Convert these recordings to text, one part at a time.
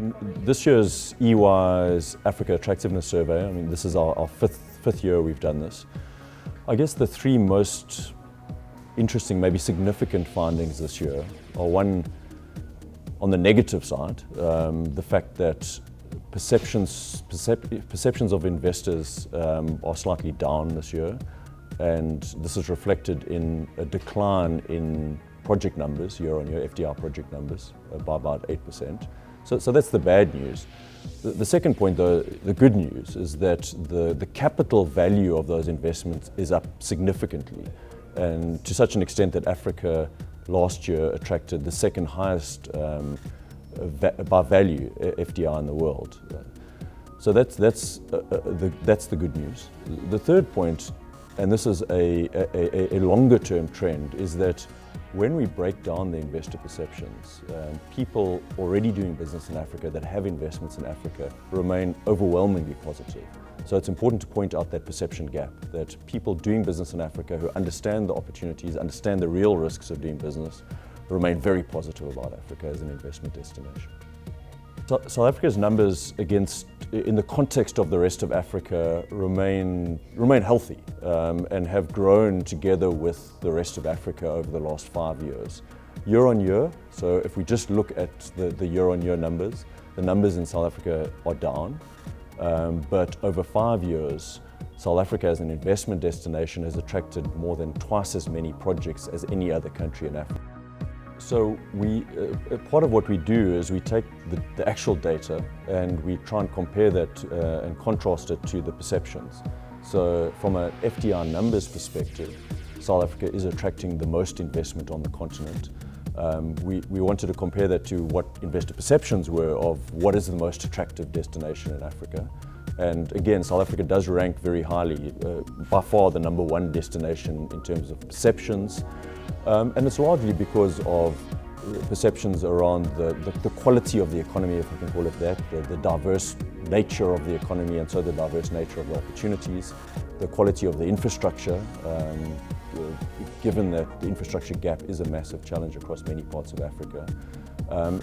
This year's EY's Africa Attractiveness Survey, I mean, this is our fifth year we've done this. I guess the three most interesting, maybe significant findings this year are, one, on the negative side, the fact that perceptions of investors are slightly down this year, and this is reflected in a decline in project numbers, year-on-year FDI project numbers, by about 8%. So that's the bad news. The second point, though, the good news, is that the capital value of those investments is up significantly, and to such an extent that Africa last year attracted the second highest by value FDI in the world. So that's the good news. The third point, and this is a longer-term trend, is that when we break down the investor perceptions, people already doing business in Africa that have investments in Africa remain overwhelmingly positive. So it's important to point out that perception gap, that people doing business in Africa who understand the opportunities, understand the real risks of doing business, remain very positive about Africa as an investment destination. So South Africa's numbers in the context of the rest of Africa remain healthy and have grown together with the rest of Africa over the last 5 years. Year on year, so if we just look at the year-on-year numbers, the numbers in South Africa are down, but over 5 years, South Africa as an investment destination has attracted more than twice as many projects as any other country in Africa. So part of what we do is we take the actual data and we try and compare that and contrast it to the perceptions. So from an FDI numbers perspective, South Africa is attracting the most investment on the continent. We wanted to compare that to what investor perceptions were of what is the most attractive destination in Africa. And again, South Africa does rank very highly, by far the #1 destination in terms of perceptions. And it's largely because of perceptions around the quality of the economy, if I can call it that, the diverse nature of the economy, and so the diverse nature of the opportunities, the quality of the infrastructure, given that the infrastructure gap is a massive challenge across many parts of Africa,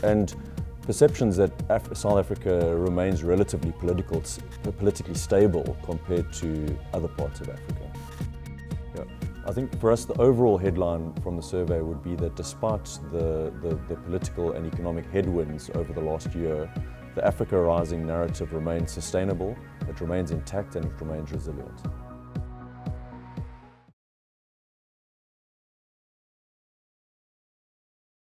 and perceptions that South Africa remains relatively politically stable compared to other parts of Africa. Yeah. I think for us, the overall headline from the survey would be that despite the political and economic headwinds over the last year, the Africa Rising narrative remains sustainable, it remains intact, and it remains resilient.